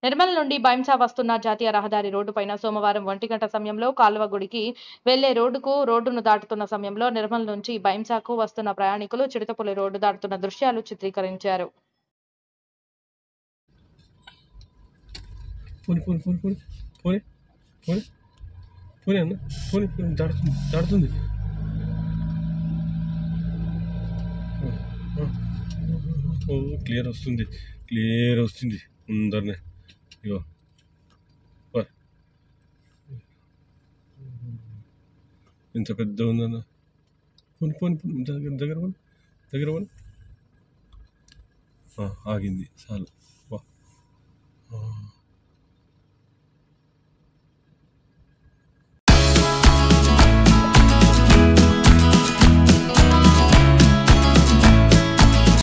నిర్మల్ నుండి బైంసా వస్తున్న జాతీయ రహదారి రోడ్డుపైన సోమవారం 1 గంట సమయంలో కాలువ గుడికి వెళ్లే రోడ్డును దాటుతున్న సమయంలో నిర్మల్ నుంచి బైంసాకు వస్తున్న ప్రయాణికులు చిడతపులి రోడ్డు దాటుతున్న దృశ్యాలు చిత్రీకరించారు. క్లియర్ వస్తుంది ముందరనే. ఇగో ఎంత పెద్ద ఉందన్న. దగ్గర ఆగింది చాలు.